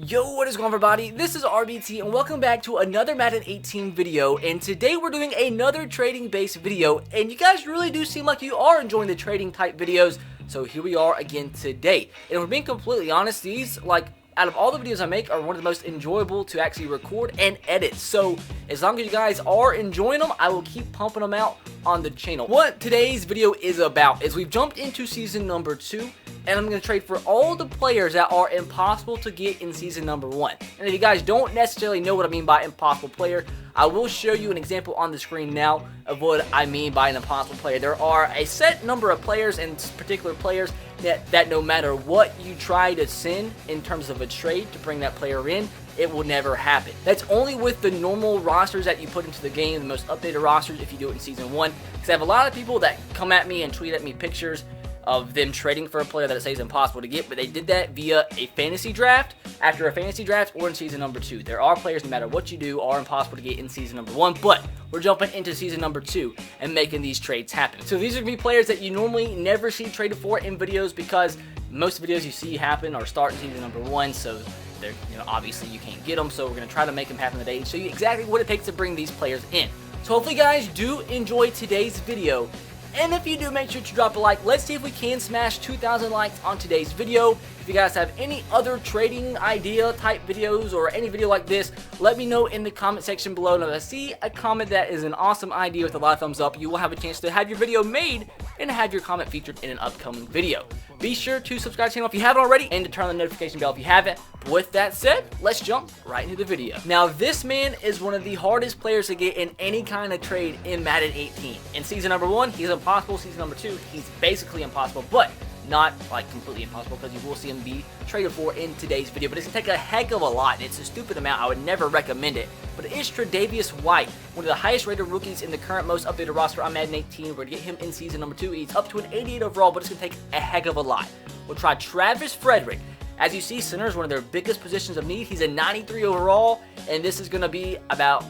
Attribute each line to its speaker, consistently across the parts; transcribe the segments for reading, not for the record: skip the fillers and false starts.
Speaker 1: Yo, what is going on, everybody? This is RBT and welcome back to another Madden 18 video, and today we're doing another trading based video, and you guys really do seem like you are enjoying the trading type videos, so here we are again today. And if we're being completely honest, these, out of all the videos I make, are one of the most enjoyable to actually record and edit. So as long as you guys are enjoying them, I will keep pumping them out on the channel. What today's video is about is we've jumped into season number 2, and I'm going to trade for all the players that are impossible to get in season number 1. And if you guys don't necessarily know what I mean by impossible player, I will show you an example on the screen now of what I mean by an impossible player. There are a set number of players and particular players that no matter what you try to send in terms of a trade to bring that player in, it will never happen. That's only with the normal rosters that you put into the game, the most updated rosters if you do it in season 1. Because I have a lot of people that come at me and tweet at me pictures of them trading for a player that it says impossible to get, but they did that via a fantasy draft, after a fantasy draft, or in season number 2. There are players, no matter what you do, are impossible to get in season number 1, but we're jumping into season number 2 and making these trades happen. So these are going to be players that you normally never see traded for in videos, because most videos you see happen or start in season number 1, so they're, obviously you can't get them, so we're going to try to make them happen today and show you exactly what it takes to bring these players in. So hopefully you guys do enjoy today's video. And if you do, make sure to drop a like. Let's see if we can smash 2,000 likes on today's video. If you guys have any other trading idea type videos or any video like this, let me know in the comment section below. And if I see a comment that is an awesome idea with a lot of thumbs up, you will have a chance to have your video made and have your comment featured in an upcoming video. Be sure to subscribe to the channel if you haven't already and to turn on the notification bell if you haven't. But with that said, let's jump right into the video. Now, this man is one of the hardest players to get in any kind of trade in Madden 18. In season number 1, he's impossible. Season number 2, he's basically impossible, but not like completely impossible, because you will see him be traded for in today's video. But it's going to take a heck of a lot, and it's a stupid amount. I would never recommend it. But it is Tre'Davious White, one of the highest rated rookies in the current most updated roster on Madden 18. We're going to get him in season number 2. He's up to an 88 overall, but it's going to take a heck of a lot. We'll try Travis Frederick. As you see, center is one of their biggest positions of need. He's a 93 overall, and this is going to be about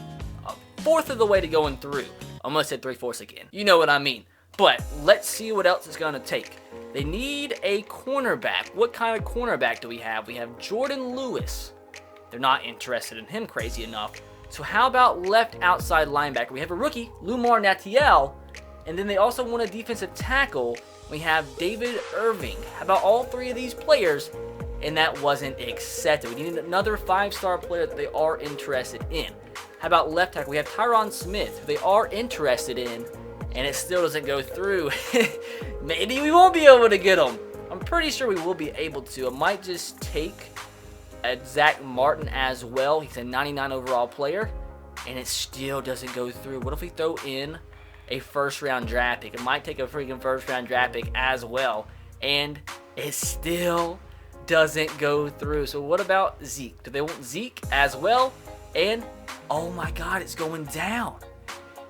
Speaker 1: a fourth of the way to going through. Almost said 3/4 again. You know what I mean. But let's see what else it's going to take. They need a cornerback. What kind of cornerback do we have? We have Jordan Lewis. They're not interested in him, crazy enough. So how about left outside linebacker? We have a rookie, Lamar Natiel. And then they also want a defensive tackle. We have David Irving. How about all three of these players? And that wasn't accepted. We need another 5-star player that they are interested in. How about left tackle? We have Tyron Smith, who they are interested in. And it still doesn't go through. Maybe we won't be able to get him. I'm pretty sure we will be able to. I might just take a Zach Martin as well. He's a 99 overall player, and it still doesn't go through. What if we throw in a first-round draft pick? It might take a freaking first-round draft pick as well, and it still doesn't go through. So what about Zeke? Do they want Zeke as well? And, oh my God, it's going down.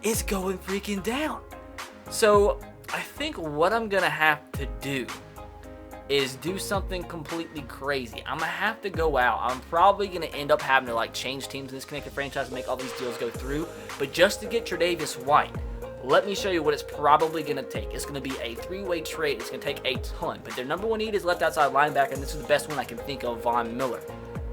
Speaker 1: It's going freaking down. So I think what I'm going to have to do is do something completely crazy. I'm going to have to go out. I'm probably going to end up having to change teams in this connected franchise and make all these deals go through. But just to get Tre'Davious White, let me show you what it's probably going to take. It's going to be a 3-way trade. It's going to take a ton. But their number 1 need is left outside linebacker, and this is the best one I can think of, Von Miller.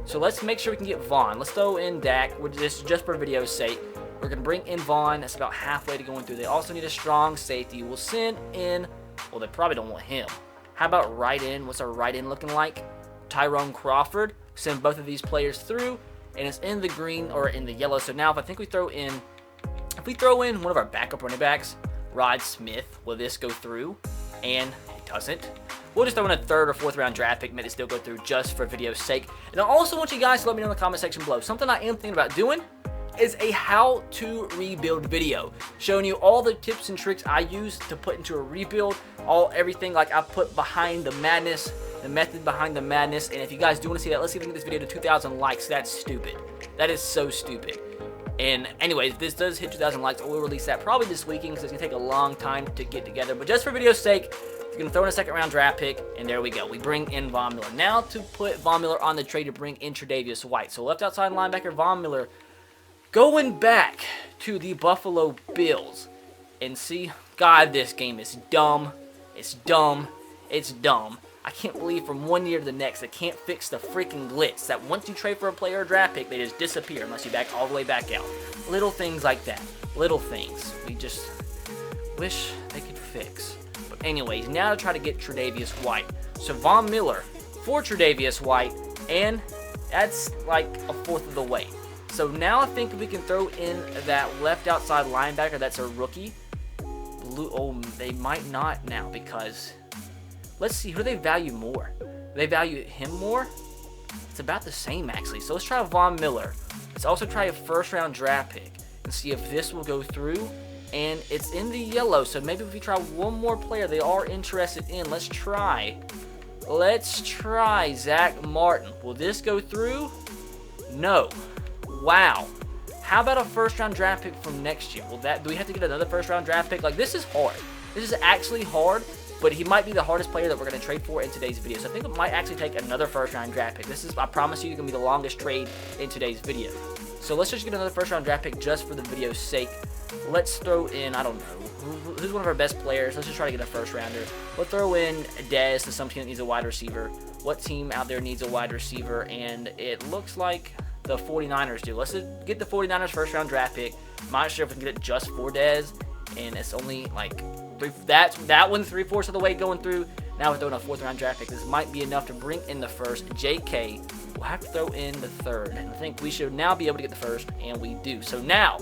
Speaker 1: So let's make sure we can get Von. Let's throw in Dak. This is just for video's sake. We're going to bring in Vaughn. That's about halfway to going through. They also need a strong safety. We'll send in, well, they probably don't want him. How about right in? What's our right in looking like? Tyrone Crawford. Send both of these players through, and it's in the green or in the yellow. So now if I think we throw in, one of our backup running backs, Rod Smith, will this go through? And it doesn't. We'll just throw in a 3rd or 4th round draft pick, make it still go through just for video's sake. And I also want you guys to let me know in the comment section below. Something I am thinking about doing is a how to rebuild video, showing you all the tips and tricks I use to put into a rebuild, everything I put behind the madness, the method behind the madness. And if you guys do want to see that, let's see if we can get this video to 2,000 likes. That's stupid. That is so stupid. And anyways, if this does hit 2,000 likes, we'll release that probably this weekend, because it's gonna take a long time to get together. But just for video's sake, we're gonna throw in a 2nd round draft pick, and there we go. We bring in Von Miller. Now to put Von Miller on the trade to bring in Tre'Davious White. So left outside linebacker Von Miller, going back to the Buffalo Bills, and see, God, this game is dumb. It's dumb. It's dumb. I can't believe from one year to the next, they can't fix the freaking glitch that once you trade for a player or draft pick, they just disappear unless you back all the way back out. Little things like that. Little things. We just wish they could fix. But anyways, now to try to get Tre'Davious White. So Von Miller for Tre'Davious White, and that's like a fourth of the way. So now I think we can throw in that left outside linebacker that's a rookie. Oh, they might not now because let's see, who do they value more? Do they value him more? It's about the same actually. So let's try Von Miller. Let's also try a first round draft pick and see if this will go through. And it's in the yellow, so maybe if we try one more player they are interested in. Let's try Zach Martin. Will this go through? No. Wow. How about a first round draft pick from next year? Do we have to get another first round draft pick? Like, this is hard. This is actually hard, but he might be the hardest player that we're going to trade for in today's video. So I think it might actually take another first round draft pick. This is, I promise you, going to be the longest trade in today's video. So let's just get another first round draft pick just for the video's sake. Let's throw in, I don't know, who's one of our best players? Let's just try to get a first rounder. We'll throw in Dez to some team that needs a wide receiver. What team out there needs a wide receiver? And it looks like the 49ers do. Let's get the 49ers first round draft pick. I'm not sure if we can get it just for Dez. And it's only like, that one's 3/4 of the way going through. Now we're throwing a fourth round draft pick. This might be enough to bring in the first. JK, we'll have to throw in the third. And I think we should now be able to get the first, and we do. So now,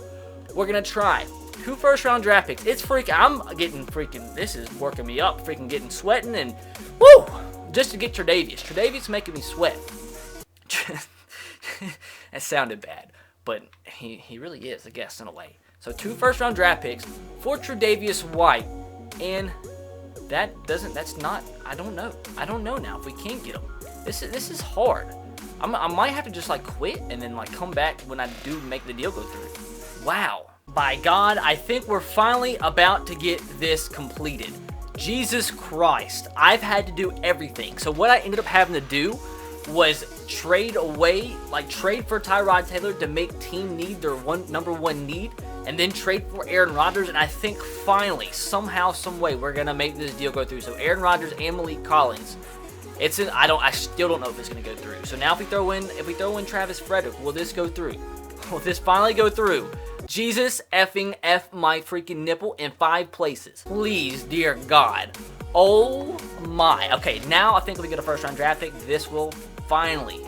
Speaker 1: we're going to try 2 first round draft picks. It's freaking, I'm getting freaking, this is working me up. Freaking getting sweating and, woo! Just to get Tre'Davious. Tre'Davious making me sweat. That sounded bad, but he really is, I guess, in a way. So 2 first round draft picks for Tre'Davious White, and that's not, I don't know now if we can't get him. This is hard. I might have to just like quit and then like come back when I do make the deal go through. Wow. By God, I think we're finally about to get this completed. Jesus Christ. I've had to do everything. So what I ended up having to do was trade for Tyrod Taylor to make team need their number one need, and then trade for Aaron Rodgers. And I think finally, somehow, some way, we're gonna make this deal go through. So Aaron Rodgers and Malik Collins. I still don't know if it's gonna go through. So now if we throw in Travis Frederick, will this go through? Will this finally go through? Jesus effing F my freaking nipple in 5 places. Please, dear God. Oh my. Okay, now I think if we get a first round draft pick, this will finally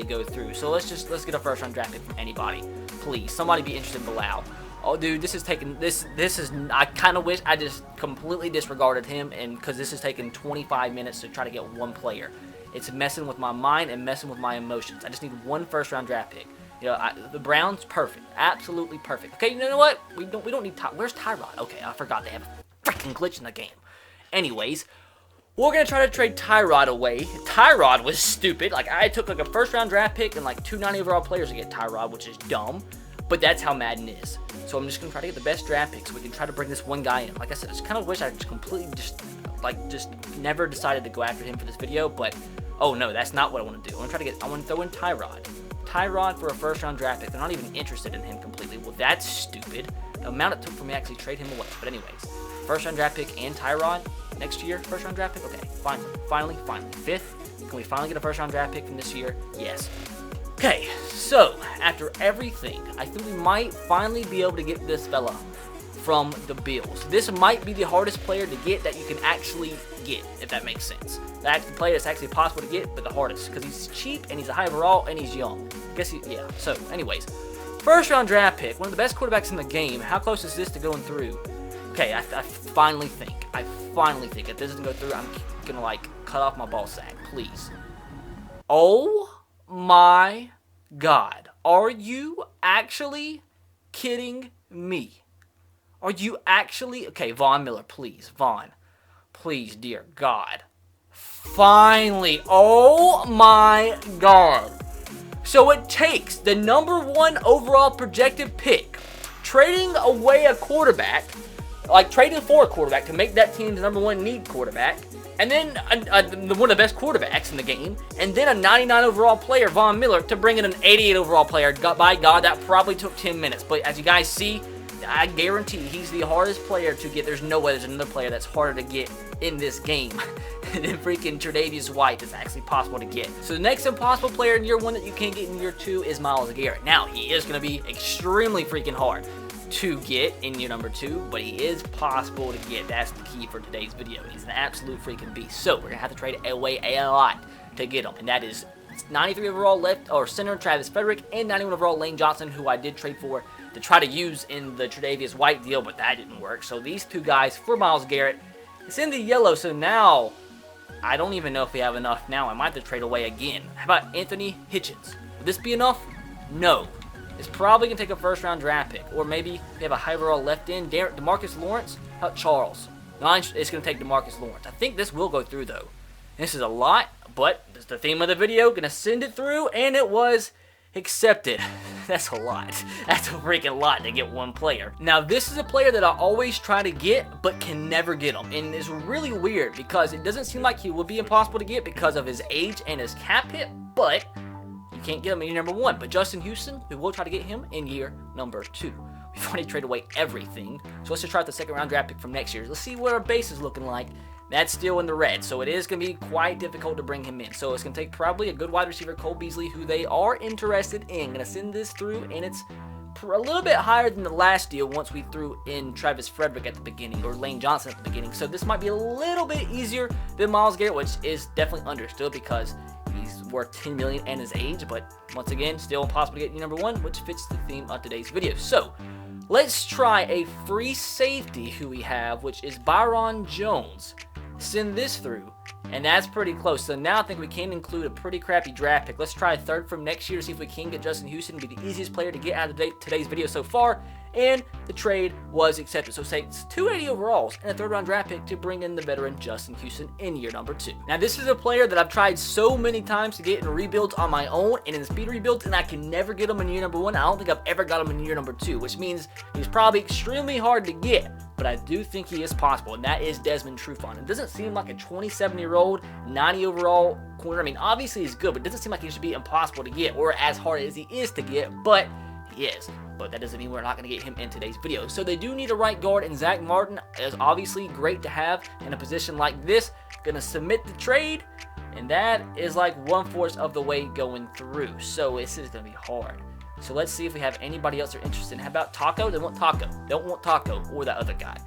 Speaker 1: go through. So let's get a first round draft pick from anybody. Please, somebody be interested in Bilal. Oh, dude, this is taking, I kind of wish I just completely disregarded him, and because this is taking 25 minutes to try to get one player. It's messing with my mind and messing with my emotions. I just need 1 first round draft pick. You know, the Browns, perfect. Absolutely perfect. Okay, you know what? We don't need where's Tyrod? Okay, I forgot they have a freaking glitch in the game. Anyways, we're going to try to trade Tyrod away. Tyrod was stupid. Like, I took like a first round draft pick and like 2 90 overall players to get Tyrod, which is dumb. But that's how Madden is. So I'm just going to try to get the best draft picks so we can try to bring this one guy in. Like I said, I just kind of wish I completely just never decided to go after him for this video. But, oh no, that's not what I want to do. I want to throw in Tyrod. Tyrod for a first round draft pick. They're not even interested in him completely. Well, that's stupid. The amount it took for me to actually trade him away. But anyways, first round draft pick and Tyrod next year. First round draft pick. Okay, finally. 5th. Can we finally get a first round draft pick from this year? Yes. Okay, so after everything, I think we might finally be able to get this fella from the Bills. This might be the hardest player to get that you can actually get, if that makes sense. That's the player that's actually possible to get, but the hardest, because he's cheap and he's a high overall and he's young. Yeah. So, anyways, first round draft pick, one of the best quarterbacks in the game. How close is this to going through? Okay, I finally think if this doesn't go through, I'm gonna like cut off my ball sack, please. Oh my God, are you actually kidding me? Are you actually? Okay, Von Miller, please. Von, please, dear God. Finally. Oh my God. So it takes the number 1 overall projected pick, trading away a quarterback, like trading for a quarterback to make that team's number 1 need quarterback, and then one of the best quarterbacks in the game, and then a 99 overall player, Von Miller, to bring in an 88 overall player. By God, that probably took 10 minutes. But as you guys see, I guarantee he's the hardest player to get. There's no way there's another player that's harder to get in this game than freaking Tre'Davious White is actually possible to get. So the next impossible player in year 1 that you can't get in year 2 is Myles Garrett. Now, he is going to be extremely freaking hard to get in year number 2, but he is possible to get. That's the key for today's video. He's an absolute freaking beast. So we're going to have to trade away a lot to get him, and that is 93 overall left or center Travis Frederick and 91 overall Lane Johnson, who I did trade for to try to use in the Tre'Davious White deal, but that didn't work. So these 2 guys for Myles Garrett. It's in the yellow, so now I don't even know if we have enough now. I might have to trade away again. How about Anthony Hitchens? Would this be enough? No. It's probably going to take a first-round draft pick. Or maybe we have a high overall left end. DeMarcus Lawrence? How about Charles? No, it's going to take DeMarcus Lawrence. I think this will go through, though. This is a lot, but it's the theme of the video. Going to send it through, and it was accepted. That's a lot. That's a freaking lot to get one player. Now, this is a player that I always try to get, but can never get him. And it's really weird because it doesn't seem like he would be impossible to get because of his age and his cap hit, but you can't get him in year number 1. But Justin Houston, we will try to get him in year number 2. We've already traded away everything. So let's just try out the second round draft pick from next year. Let's see what our base is looking like. That's still in the red, so it is going to be quite difficult to bring him in. So it's going to take probably a good wide receiver, Cole Beasley, who they are interested in. Going to send this through, and it's a little bit higher than the last deal once we threw in Travis Frederick at the beginning, or Lane Johnson at the beginning. So this might be a little bit easier than Myles Garrett, which is definitely understood because he's worth $10 million and his age. But once again, still impossible to get number 1, which fits the theme of today's video. So let's try a free safety who we have, which is Byron Jones. Send this through, and that's pretty close. So now I think we can include a pretty crappy draft pick. Let's try a third from next year to see if we can get Justin Houston. Be the easiest player to get out of today's video so far, and the trade was accepted. So say it's 280 overalls and a third round draft pick to bring in the veteran Justin Houston in year number 2. Now this is a player that I've tried so many times to get in rebuilds on my own and in speed rebuilds, and I can never get him in year number 1. I don't think I've ever got him in year number 2, which means he's probably extremely hard to get. But I do think he is possible, and that is Desmond Trufant. It doesn't seem like a 27-year-old, 90 overall corner. I mean, obviously he's good, but it doesn't seem like he should be impossible to get or as hard as he is to get, but he is. But that doesn't mean we're not going to get him in today's video. So they do need a right guard, and Zach Martin is obviously great to have in a position like this. Going to submit the trade, and that is like 1/4 of the way going through. So this is going to be hard. So let's see if we have anybody else they're interested in. How about Taco? They want Taco. Don't want Taco or that other guy.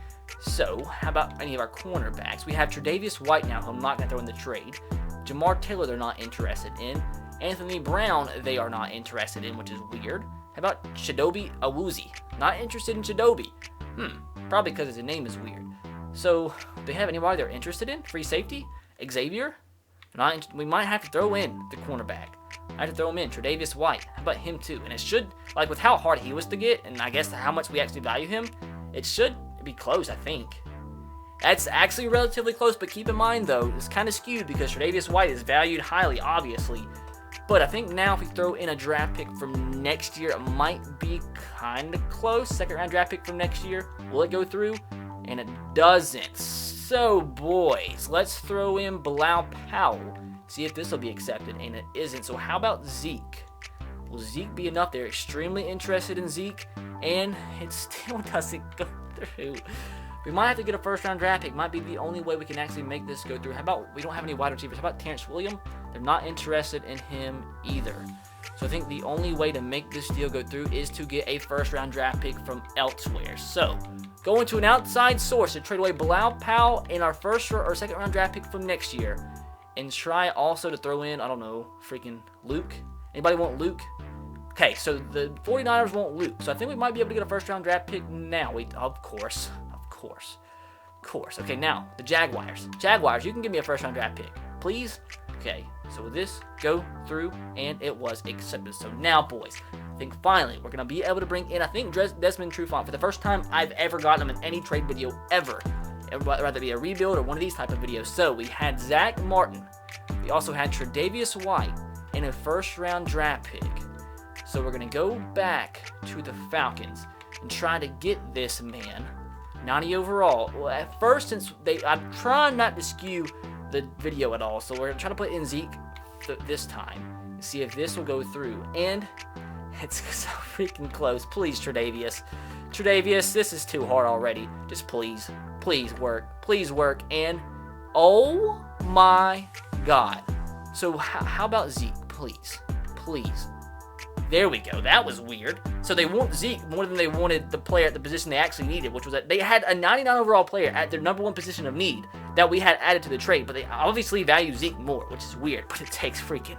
Speaker 1: So how about any of our cornerbacks? We have Tre'Davious White now, who I'm not going to throw in the trade. Jamar Taylor they're not interested in. Anthony Brown they are not interested in, which is weird. How about Chidobe Awuzie? Not interested in Chidobe. Probably because his name is weird. So do they have anybody they're interested in? Free safety? Xavier? We might have to throw in the cornerback. I have to throw him in. Tre'Davious White. How about him too? And it should, like with how hard he was to get, and I guess how much we actually value him, it should be close, I think. That's actually relatively close, but keep in mind though, it's kind of skewed because Tre'Davious White is valued highly, obviously. But I think now if we throw in a draft pick from next year, it might be kind of close. Second round draft pick from next year. Will it go through? And it doesn't. So boys, let's throw in Bilal Powell. See if this will be accepted, and it isn't. So how about Zeke? Will Zeke be enough? They're extremely interested in Zeke, and it still doesn't go through. We might have to get a first-round draft pick. Might be the only way we can actually make this go through. How about we don't have any wide receivers? How about Terrence Williams? They're not interested in him either. So I think the only way to make this deal go through is to get a first-round draft pick from elsewhere. So going to an outside source to trade away Bilal Powell and our first or second-round draft pick from next year. And try also to throw in, I don't know, freaking Luke. Anybody want Luke? Okay, so the 49ers want Luke. So I think we might be able to get a first-round draft pick now. Of course. Okay, now, the Jaguars. Jaguars, you can give me a first-round draft pick. Please? Okay, so with this, go through, and it was accepted. So now, boys, I think finally we're going to be able to bring in, I think, Desmond Trufant for the first time I've ever gotten him in any trade video ever. Whether it be a rebuild or one of these type of videos. So we had Zach Martin. We also had Tre'Davious White and a first-round draft pick. So we're going to go back to the Falcons and try to get this man 90 overall. Well, at first, since I'm trying not to skew the video at all, so we're trying to put in Zeke this time and see if this will go through. And it's so freaking close. Please, Tre'Davious. Tre'Davious, this is too hard already. Just please work, and oh my God. So how about Zeke, please? There we go. That was weird. So they want Zeke more than they wanted the player at the position they actually needed, which was that they had a 99 overall player at their number 1 position of need that we had added to the trade, but they obviously value Zeke more, which is weird, but it takes freaking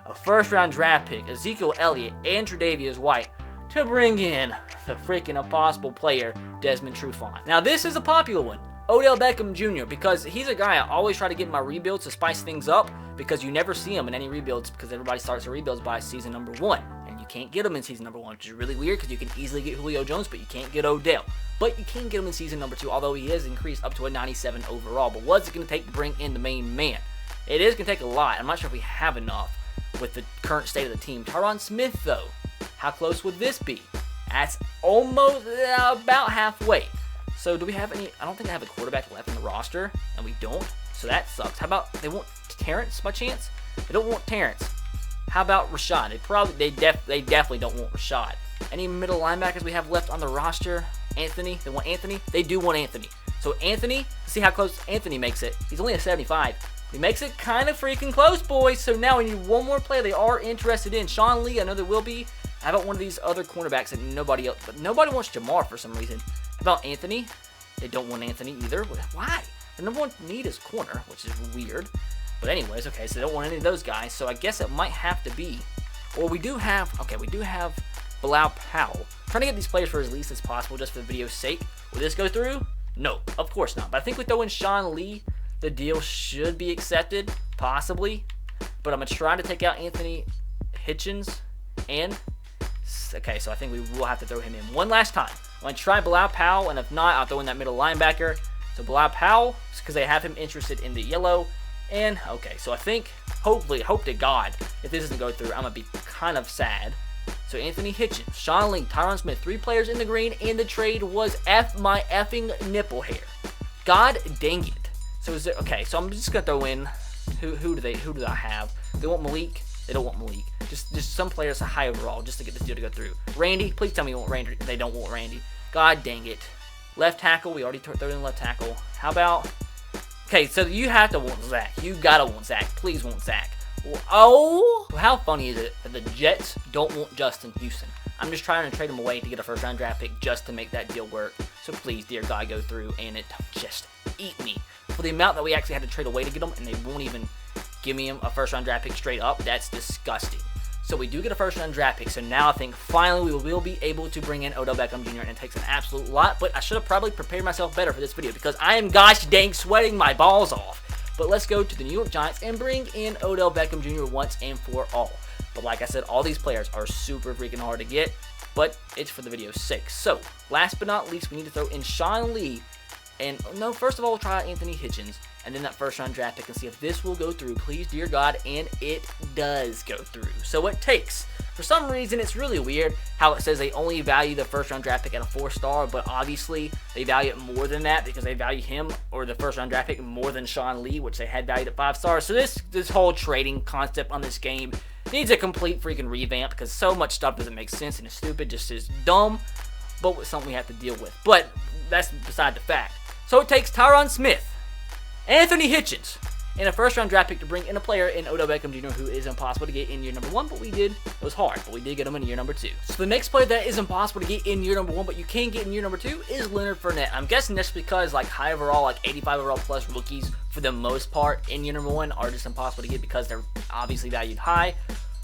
Speaker 1: a first-round draft pick, Ezekiel Elliott, and Tre'Davious White to bring in the freaking impossible player, Desmond Trufant. Now, this is a popular one, Odell Beckham Jr., because he's a guy I always try to get in my rebuilds to spice things up, because you never see him in any rebuilds because everybody starts their rebuilds by season number 1. You can't get him in season number 1, which is really weird because you can easily get Julio Jones, but you can't get Odell. But you can get him in season number 2, although he is increased up to a 97 overall. But what's it going to take to bring in the main man? It is going to take a lot. I'm not sure if we have enough with the current state of the team. Tyron Smith, though, how close would this be? That's almost about halfway. So do we have any? I don't think I have a quarterback left in the roster, and we don't. So that sucks. How about they want Terrence by chance? They don't want Terrence. How about Rashad? They definitely don't want Rashad. Any middle linebackers we have left on the roster? Anthony? They want Anthony? They do want Anthony. So Anthony, see how close Anthony makes it. He's only a 75. He makes it kind of freaking close, boys. So now we need one more player they are interested in. Sean Lee, I know there will be. How about one of these other cornerbacks that nobody else, but nobody wants Jamar for some reason. How about Anthony? They don't want Anthony either. Why? The number 1 need is corner, which is weird. But anyways, okay, so they don't want any of those guys, so I guess it might have to be, or we do have Bilal Powell. I'm trying to get these players for as least as possible just for the video's sake. Will this go through? No, of course not. But I think we throw in Sean Lee, the deal should be accepted, possibly. But I'm going to try to take out Anthony Hitchens, and, okay, so I think we will have to throw him in one last time. I'm going to try Bilal Powell, and if not, I'll throw in that middle linebacker. So Bilal Powell, because they have him interested in the yellow. And, okay, so I think, hope to God, if this doesn't go through, I'm going to be kind of sad. So Anthony Hitchens, Sean Lee, Tyron Smith, 3 players in the green, and the trade was my effing nipple hair. God dang it. So is there, okay, so I'm just going to throw in, who do I have? They want Malik? They don't want Malik. Just some players high overall, just to get this deal to go through. Randy, please tell me you want Randy. They don't want Randy. God dang it. Left tackle, we already threw in left tackle. How about... Okay, so you have to want Zach. You gotta want Zach. Please want Zach. Oh, how funny is it that the Jets don't want Justin Houston? I'm just trying to trade him away to get a first-round draft pick just to make that deal work. So please, dear God, go through and it just eat me. For the amount that we actually had to trade away to get him, and they won't even give me him a first-round draft pick straight up, that's disgusting. So we do get a first-round draft pick, so now I think finally we will be able to bring in Odell Beckham Jr., and it takes an absolute lot, but I should have probably prepared myself better for this video because I am gosh dang sweating my balls off. But let's go to the New York Giants and bring in Odell Beckham Jr. once and for all. But like I said, all these players are super freaking hard to get, but it's for the video's sake. So, last but not least, we need to throw in Sean Lee, and no, first of all, we'll try out Anthony Hitchens, and then that first-round draft pick and see if this will go through, please, dear God, and it does go through. So it takes, for some reason, it's really weird how it says they only value the first-round draft pick at a 4-star, but obviously they value it more than that because they value him, or the first-round draft pick, more than Sean Lee, which they had valued at 5 stars. So this whole trading concept on this game needs a complete freaking revamp because so much stuff doesn't make sense and it's stupid, just is dumb, but it's something we have to deal with. But that's beside the fact. So it takes Tyron Smith, Anthony Hitchens, and a first-round draft pick to bring in a player in Odell Beckham Jr. who is impossible to get in year number 1, but we did. It was hard, but we did get him in year number 2. So the next player that is impossible to get in year number 1, but you can get in year number 2 is Leonard Fournette. I'm guessing that's because like high overall, like 85 overall plus rookies for the most part in year number 1 are just impossible to get because they're obviously valued high.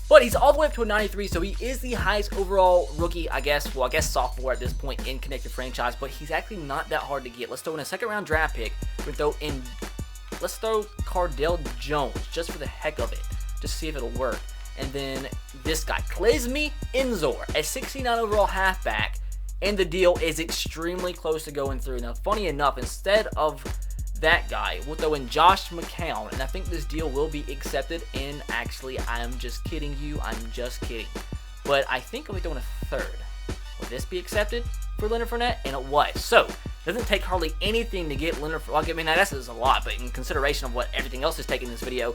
Speaker 1: But he's all the way up to a 93, so he is the highest overall rookie, I guess sophomore at this point in Connected Franchise, but he's actually not that hard to get. Let's throw in a second-round draft pick. Let's throw Cardell Jones, just for the heck of it, just to see if it'll work. And then this guy, Klesmi Enzor, a 69 overall halfback, and the deal is extremely close to going through. Now, funny enough, instead of that guy, we'll throw in Josh McCown, and I think this deal will be accepted. And actually, I'm just kidding you. I'm just kidding. But I think I'll be throwing a third. Will this be accepted for Leonard Fournette? And it was. So, it doesn't take hardly anything to get Leonard Fournette. Well, I mean, I guess it's a lot, but in consideration of what everything else is taking in this video,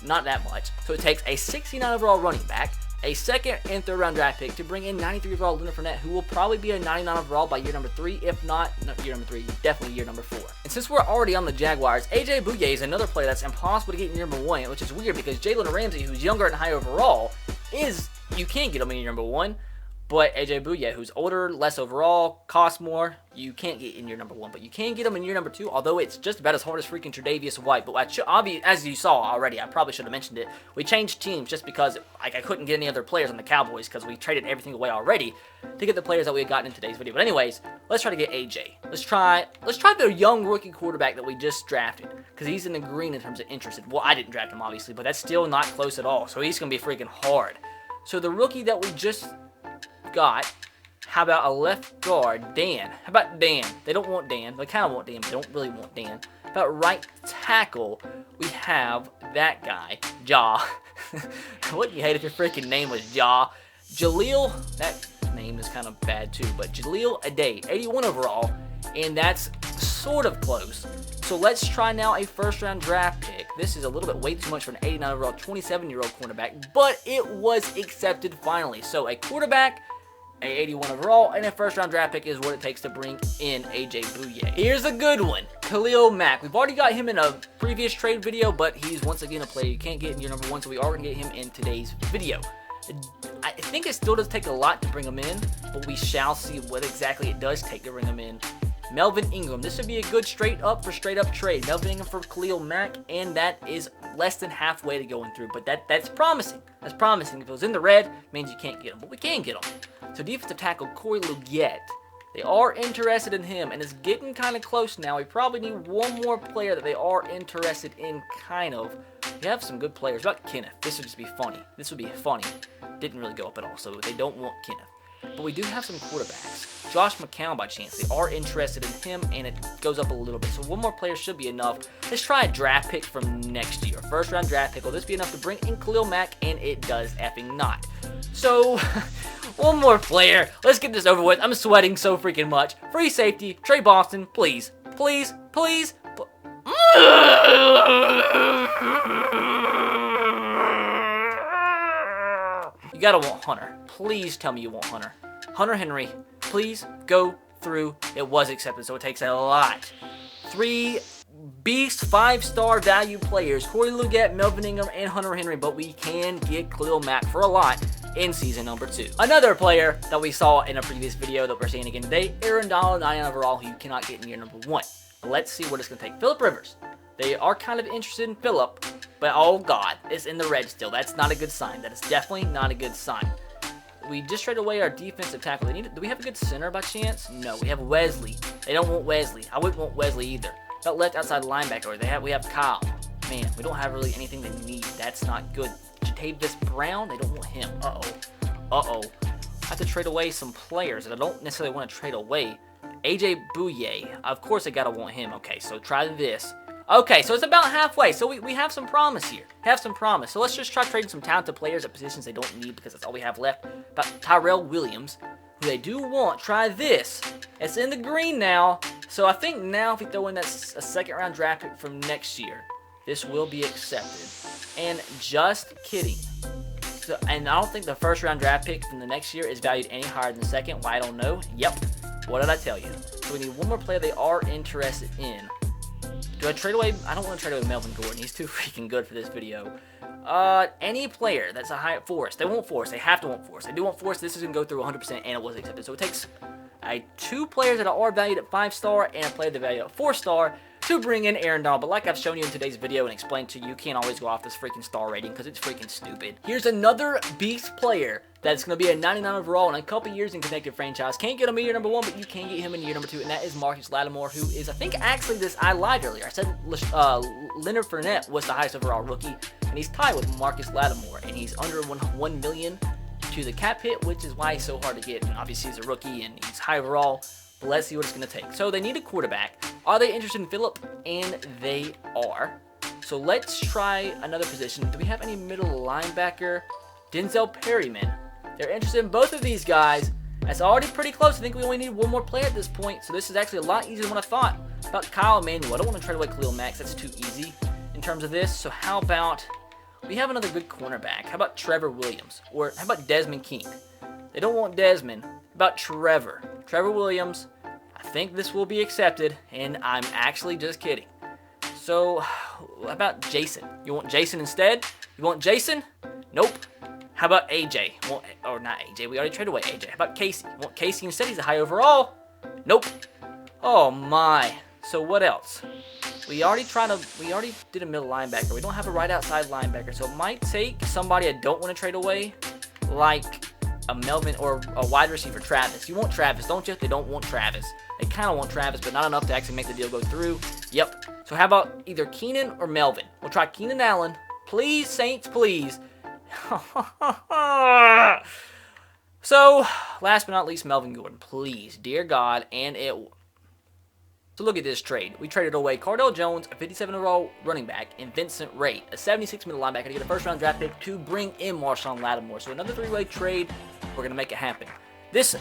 Speaker 1: not that much. So it takes a 69 overall running back, a second and third round draft pick to bring in 93 overall Leonard Fournette, who will probably be a 99 overall by year number 3, if not year number 3, definitely year number 4. And since we're already on the Jaguars, AJ Bouye is another player that's impossible to get in year number 1, which is weird because Jalen Ramsey, who's younger and high overall, you can get him in year number 1. But AJ Bouye, who's older, less overall, costs more, you can't get in year number 1. But you can get him in year number 2, although it's just about as hard as freaking Tre'Davious White. But as you saw already, I probably should have mentioned it, we changed teams just because I couldn't get any other players on the Cowboys because we traded everything away already to get the players that we had gotten in today's video. But anyways, let's try to get AJ. Let's try the young rookie quarterback that we just drafted because he's in the green in terms of interested. Well, I didn't draft him, obviously, but that's still not close at all. So he's going to be freaking hard. So the rookie that we just got, how about a left guard, Dan? How about Dan? They don't want Dan. They kind of want Dan, but they don't really want Dan. How about right tackle? We have that guy, Ja. Wouldn't you hate if your freaking name was Ja? Jaleel, that name is kind of bad too, but Jaleel Ade, 81 overall, and that's sort of close. So let's try now a first-round draft pick. This is a little bit way too much for an 89 overall, 27-year-old cornerback, but it was accepted finally. So a quarterback, a 81 overall, and a first-round draft pick is what it takes to bring in AJ Bouye. Here's a good one, Khalil Mack. We've already got him in a previous trade video, but he's once again a player you can't get in year number 1, so we are going to get him in today's video. I think it still does take a lot to bring him in, but we shall see what exactly it does take to bring him in. Melvin Ingram. This would be a good straight up trade. Melvin Ingram for Khalil Mack, and that is less than halfway to going through. But that's promising. That's promising. If it was in the red, it means you can't get him, but we can get him. So defensive tackle Corey Liuget. They are interested in him, and it's getting kind of close now. We probably need one more player that they are interested in, kind of. We have some good players. What about Kenneth? This would just be funny. This would be funny. Didn't really go up at all, so they don't want Kenneth. But we do have some quarterbacks. Josh McCown, by chance. They are interested in him, and it goes up a little bit. So one more player should be enough. Let's try a draft pick from next year. First-round draft pick. Will this be enough to bring in Khalil Mack? And it does effing not. So, one more player. Let's get this over with. I'm sweating so freaking much. Free safety. Trey Boston, please. Please. Please. You gotta want Hunter. Please tell me you want Hunter. Hunter Henry, please go through. It was accepted, so it takes a lot. 3 beast 5-star value players. Corey Liuget, Melvin Ingram, and Hunter Henry, but we can get Khalil Mack for a lot in season number 2. Another player that we saw in a previous video that we're seeing again today, Aaron Donald, 9 overall, who you cannot get in year number 1. But let's see what it's going to take. Phillip Rivers. They are kind of interested in Phillip, but oh god, it's in the red still. That's not a good sign. That is definitely not a good sign. We just traded away our defensive tackle. Do we have a good center by chance? No, we have Wesley. They don't want Wesley. I wouldn't want Wesley either. That left outside linebacker. We have Kyle. Man, we don't have really anything they need. That's not good. Jatavis Brown, they don't want him. Uh-oh. I have to trade away some players that I don't necessarily want to trade away. AJ Bouye. Of course I gotta want him. Okay, so try this. Okay, so it's about halfway. So we have some promise here. So let's just try trading some talented players at positions they don't need because that's all we have left. About Tyrell Williams, who they do want. Try this. It's in the green now. So I think now if we throw in a second-round draft pick from next year, this will be accepted. And just kidding. So, and I don't think the first-round draft pick from the next year is valued any higher than the second. Why, I don't know. Yep. What did I tell you? So we need one more player they are interested in. Do I trade away? I don't want to trade away Melvin Gordon. He's too freaking good for this video. Any player that's a high Forrest. They want Forrest. They have to want Forrest. They do want Forrest. This is going to go through 100%, and it was accepted. So it takes 2 players that are valued at 5-star and a player that valued at 4-star to bring in Aaron Donald. But like I've shown you in today's video and explained to you, you can't always go off this freaking star rating because it's freaking stupid. Here's another beast player that's going to be a 99 overall in a couple years in connected franchise. Can't get him in year number 1, but you can get him in year number 2, and that is Lattimore, who is, I think, actually I lied earlier. I said Leonard Fournette was the highest overall rookie, and he's tied with Lattimore, and he's under 1 million to the cap hit, which is why he's so hard to get. And obviously, he's a rookie, and he's high overall. But let's see what it's going to take. So they need a quarterback. Are they interested in Phillip? And they are. So let's try another position. Do we have any middle linebacker? Denzel Perryman. They're interested in both of these guys. That's already pretty close. I think we only need one more player at this point. So this is actually a lot easier than what I thought. About Kyle Manuel. I don't want to trade away Khalil Mack. That's too easy in terms of this. So how about we have another good cornerback. How about Trevor Williams? Or how about Desmond King? They don't want Desmond. How about Trevor? Trevor Williams. I think this will be accepted, and I'm actually just kidding. So, how about Jason? You want Jason instead? You want Jason? Nope. How about AJ? Or not AJ, we already traded away AJ. How about Casey? You want Casey instead? He's a high overall. Nope. Oh my. So what else? We already did a middle linebacker. We don't have a right outside linebacker, so it might take somebody I don't want to trade away, like a Melvin or a wide receiver, Travis. You want Travis, don't you? They don't want Travis. They kind of want Travis, but not enough to actually make the deal go through. Yep. So how about either Keenan or Melvin? We'll try Keenan Allen. Please, Saints, please. So, last but not least, Melvin Gordon. Please, dear God, and it... So look at this trade. We traded away Cardell Jones, a 57 overall running back, and Vincent Ray, a 76 middle linebacker, to get a first-round draft pick to bring in Marshawn Lattimore. So another three-way trade. We're going to make it happen.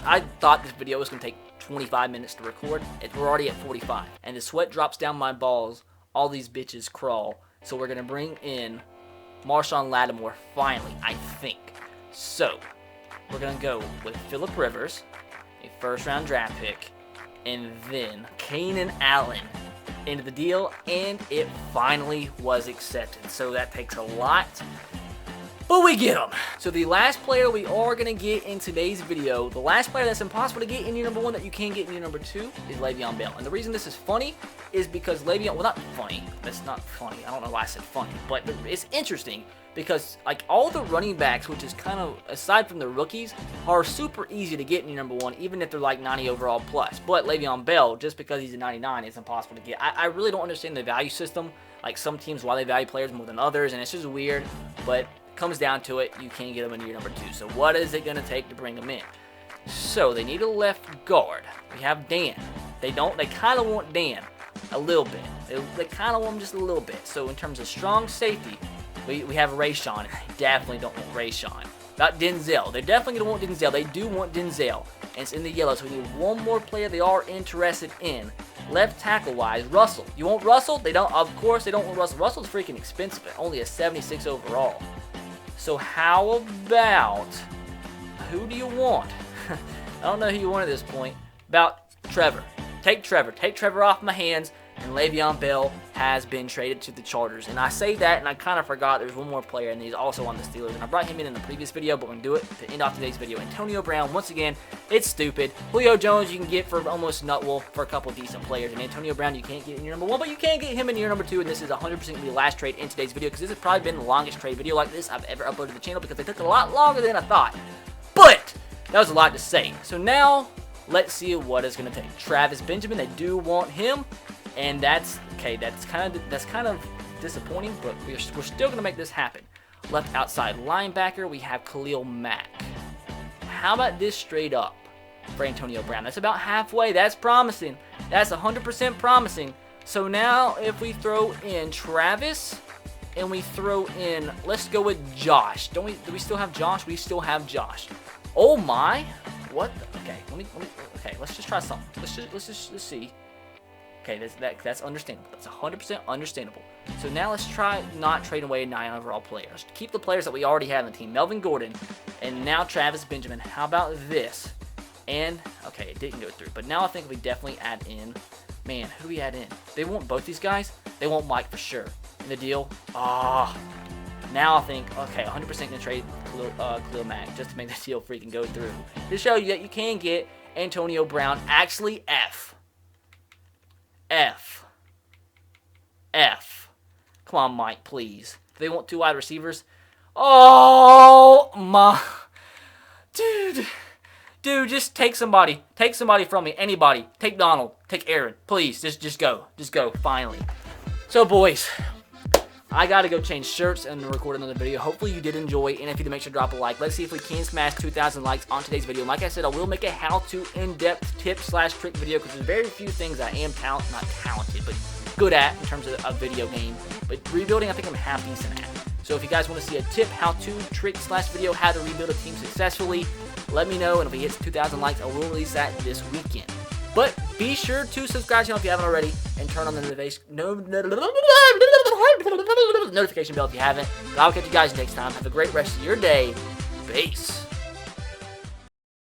Speaker 1: I thought this video was going to take 25 minutes to record. We're already at 45. And the sweat drops down my balls. All these bitches crawl. So we're going to bring in Marshawn Lattimore finally, I think. So, we're going to go with Phillip Rivers, a first-round draft pick, and then Keenan Allen into the deal, and it finally was accepted. So that takes a lot, but we get them. So the last player we are going to get in today's video, the last player that's impossible to get in your number 1 that you can get in your number 2 is Le'Veon Bell. And the reason this is funny is because Le'Veon, well, not funny, that's not funny, I don't know why I said funny, but it's interesting because like all the running backs, which is kind of, aside from the rookies, are super easy to get in your number 1, even if they're like 90 overall plus. But Le'Veon Bell, just because he's a 99, is impossible to get. I really don't understand the value system, like some teams, why they value players more than others, and it's just weird, but comes down to it, you can't get them into your number 2. So what is it going to take to bring them in? So they need a left guard. We have Dan. They kind of want Dan a little bit. They kind of want him just a little bit. So in terms of strong safety, we have Rayshawn. They definitely don't want Rayshawn. About Denzel. They're definitely going to want Denzel. They do want Denzel. And it's in the yellow, so we need one more player they are interested in. Left tackle-wise, Russell. You want Russell? They don't. Of course, they don't want Russell. Russell's freaking expensive, but only a 76 overall. So how about, who do you want? I don't know who you want at this point. About Trevor. Take Trevor off my hands, and Le'Veon Bell has been traded to the Chargers. And I say that, and I kind of forgot there's one more player, and he's also on the Steelers. And I brought him in the previous video, but we're going to do it to end off today's video. Antonio Brown, once again, it's stupid. Julio Jones you can get for almost well, for a couple decent players. And Antonio Brown you can't get in your number 1, but you can get him in your number 2. And this is 100% going to be the last trade in today's video, because this has probably been the longest trade video like this I've ever uploaded to the channel, because they took a lot longer than I thought. But that was a lot to say. So now, let's see what it's going to take. Travis Benjamin, they do want him. And that's okay. That's kind of disappointing, but we're still gonna make this happen. Left outside linebacker, we have Khalil Mack. How about this straight up for Antonio Brown? That's about halfway. That's promising. That's 100% promising. So now, if we throw in Travis and we throw in, let's go with Josh. Do we still have Josh? We still have Josh. Oh my! What? Okay. Okay. Let's just try something. Let's see. Okay, that's understandable. That's 100% understandable. So now let's try not trading away 9 overall players. Keep the players that we already have on the team. Melvin Gordon, and now Travis Benjamin. How about this? And, okay, it didn't go through. But now I think we definitely add in, man, who do we add in? They want both these guys? They want Mike for sure. In the deal? Now I think, okay, 100% going to trade Khalil Mack just to make the deal freaking go through. To show you that you can get Antonio Brown, actually F. Come on, Mike, please. Do they want 2 wide receivers? Oh, my. Dude, just take somebody. Take somebody from me. Anybody. Take Donald. Take Aaron. Please, just go. Just go, finally. So, boys, I got to go change shirts and record another video. Hopefully you did enjoy, and if you did, make sure to drop a like. Let's see if we can smash 2,000 likes on today's video. And like I said, I will make a how-to in-depth tip/trick video, because there's very few things I am not talented, but good at in terms of a video game. But rebuilding, I think I'm half decent at. So if you guys want to see a tip, how-to, trick/video, how to rebuild a team successfully, let me know, and if we hit 2,000 likes, I will release that this weekend. But be sure to subscribe to the channel if you haven't already, and turn on the notification. notification bell if you haven't. But I'll catch you guys next time. Have a great rest of your day. Peace.